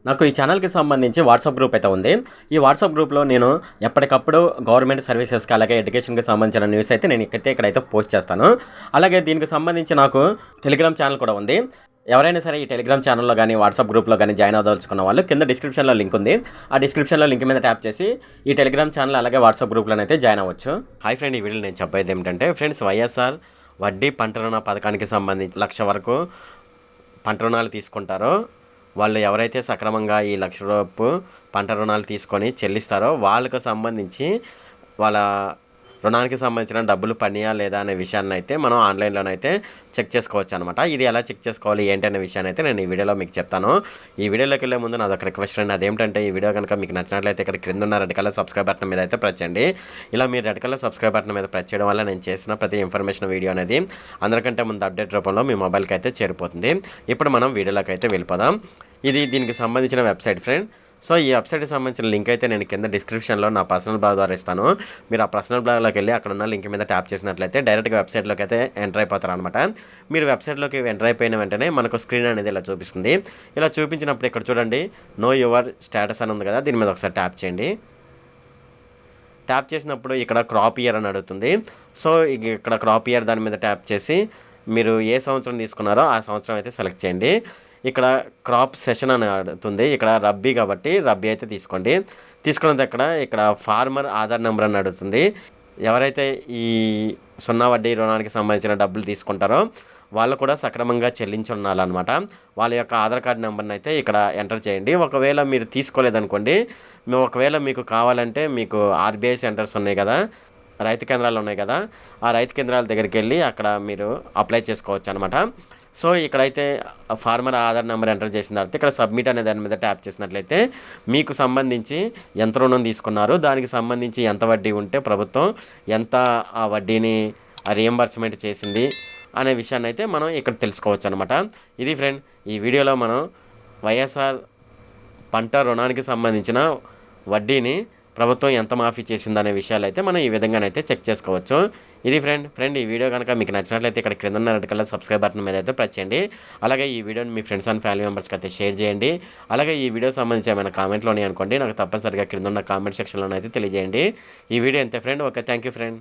నాకు ఈ ఛానల్‌కి సంబంధించి వాట్సాప్ గ్రూప్ అయితే ఉంది. ఈ వాట్సాప్ గ్రూప్‌లో నేను ఎప్పటికప్పుడు గవర్నమెంట్ సర్వీసెస్‌కి అలాగే ఎడ్యుకేషన్‌కి సంబంధించిన న్యూస్ అయితే నేను ఇక్కడైతే పోస్ట్ చేస్తాను. అలాగే దీనికి సంబంధించి నాకు టెలిగ్రామ్ ఛానల్ కూడా ఉంది. ఎవరైనా సరే ఈ టెలిగ్రామ్ ఛానల్‌లో గాని, వాట్సాప్ గ్రూప్‌లో గాని జాయిన్ అవ్వదలుచుకున్న వాళ్ళు కింద డిస్క్రిప్షన్‌లో లింక్ ఉంది. ఆ డిస్క్రిప్షన్‌లో లింక్ మీద ట్యాప్ చేసి ఈ టెలిగ్రామ్ ఛానల్ అలాగే వాట్సాప్ గ్రూప్‌లోనైతే జాయిన్ అవ్వచ్చు. హాయ్ ఫ్రెండ్, ఈ వీడియోలో నేను చెప్పేదేమిటంటే ఫ్రెండ్స్, వైఎస్ఆర్ వడ్డీ పంట రుణ పథకానికి సంబంధించి 1,00,000 వరకు పంట రుణాలు తీసుకుంటారో వాళ్ళు ఎవరైతే సక్రమంగా ఈ 1,00,000 పంట రుణాలు తీసుకొని చెల్లిస్తారో వాళ్ళకి సంబంధించి వాళ్ళ రుణానికి సంబంధించిన డబ్బులు పడినాయా లేదా అనే విషయాన్ని అయితే మనం ఆన్లైన్లోనైతే చెక్ చేసుకోవచ్చు అనమాట. ఇది ఎలా చెక్ చేసుకోవాలి ఏంటి అనే విషయాన్ని అయితే నేను ఈ వీడియోలో మీకు చెప్తాను. ఈ వీడియోలోకి వెళ్ళే ముందు నాదొక రిక్వెస్ట్ అండి. అదేంటంటే ఈ వీడియో కనుక మీకు నచ్చినట్లయితే ఇక్కడ క్రింద ఉన్న రెడ్ కలర్ సబ్స్క్రైబ్ బటన్ మీద అయితే ప్రెస్ చేయండి. ఇలా మీరు రెడ్ కలర్ సబ్స్క్రైబ్ బటన్ మీద ప్రెస్ చేయడం వల్ల నేను చేసిన ప్రతి ఇన్ఫర్మేషన్ వీడియో అనేది అందరికంటే ముందు అప్డేట్ రూపంలో మీ మొబైల్కి అయితే చేరిపోతుంది. ఇప్పుడు మనం వీడియోలోకి అయితే వెళ్ళిపోదాం. ఇది దీనికి సంబంధించిన వెబ్సైట్ ఫ్రెండ్. సో ఈ వెబ్సైట్కి సంబంధించిన లింక్ అయితే నేను కింద డిస్క్రిప్షన్లో నా పర్సనల్ బ్లాగ్ ద్వారా ఇస్తాను. మీరు ఆ పర్సనల్ బ్లాగ్లోకి వెళ్ళి అక్కడ ఉన్న లింక్ మీద ట్యాప్ చేసినట్లయితే డైరెక్ట్గా వెబ్సైట్లోకి అయితే ఎంటర్ అయిపోతారు అనమాట. మీరు వెబ్సైట్లోకి ఎంటర్ అయిపోయిన వెంటనే మనకు స్క్రీన్ అనేది ఇలా చూపిస్తుంది. ఇలా చూపించినప్పుడు ఇక్కడ చూడండి, నో యువర్ స్టేటస్ అని ఉంది కదా, దీని మీద ఒకసారి ట్యాప్ చేయండి. ట్యాప్ చేసినప్పుడు ఇక్కడ క్రాప్ ఇయర్ అని అడుగుతుంది. సో ఇక్కడ క్రాప్ ఇయర్ దాని మీద ట్యాప్ చేసి మీరు ఏ సంవత్సరం తీసుకున్నారో ఆ సంవత్సరం అయితే సెలెక్ట్ చేయండి. ఇక్కడ క్రాప్ సెషన్ అని అడుగుతుంది. ఇక్కడ రబ్బీ కాబట్టి రబ్బీ అయితే తీసుకోండి. తీసుకున్నది ఇక్కడ ఫార్మర్ ఆధార్ నెంబర్ అని అడుగుతుంది. ఎవరైతే ఈ 0 వడ్డీ రుణానికి సంబంధించిన డబ్బులు తీసుకుంటారో వాళ్ళు కూడా సక్రమంగా చెల్లించున్నారనమాట. వాళ్ళ యొక్క ఆధార్ కార్డ్ నెంబర్ని అయితే ఇక్కడ ఎంటర్ చేయండి. ఒకవేళ మీరు తీసుకోలేదనుకోండి, ఒకవేళ మీకు కావాలంటే మీకు ఆర్బీఐ సెంటర్స్ ఉన్నాయి కదా, రైతు కేంద్రాలు ఉన్నాయి కదా, ఆ రైతు కేంద్రాల దగ్గరికి వెళ్ళి అక్కడ మీరు అప్లై చేసుకోవచ్చు అనమాట. సో ఇక్కడైతే ఫార్మర్ ఆధార్ నెంబర్ ఎంటర్ చేసిన తర్వాత ఇక్కడ సబ్మిట్ అనే దాని మీద ట్యాప్ చేసినట్లయితే మీకు సంబంధించి ఎంత రుణం తీసుకున్నారు, దానికి సంబంధించి ఎంత వడ్డీ ఉంటే ప్రభుత్వం ఎంత ఆ వడ్డీని రియంబర్స్మెంట్ చేసింది అనే విషయాన్ని అయితే మనం ఇక్కడ తెలుసుకోవచ్చు అనమాట. ఇది ఫ్రెండ్, ఈ వీడియోలో మనం వైఎస్ఆర్ పంట రుణానికి సంబంధించిన వడ్డీని ప్రభుత్వం ఎంత మాఫీ చేసిందనే విషయాలు అయితే మనం ఈ విధంగానైతే చెక్ చేసుకోవచ్చు. ఇది ఫ్రెండ్ ఈ వీడియో కనుక మీకు నచ్చినట్లయితే ఇక్కడ క్రింద ఉన్న రెడ్ కలర్ సబ్స్క్రైబ్ బటన్ మీద అయితే ప్రెస్ చేయండి. అలాగే ఈ వీడియోని మీ ఫ్రెండ్స్ అండ్ ఫ్యామిలీ మెంబర్స్కి అయితే షేర్ చేయండి. అలాగే ఈ వీడియో సంబంధించి ఏమైనా కామెంట్లోనే అనుకోండి, నాకు తప్పనిసరిగా క్రింద ఉన్న కామెంట్ సెక్షన్లో అయితే తెలియజేయండి. ఈ వీడియో అంతే friend. Okay, thank you friend.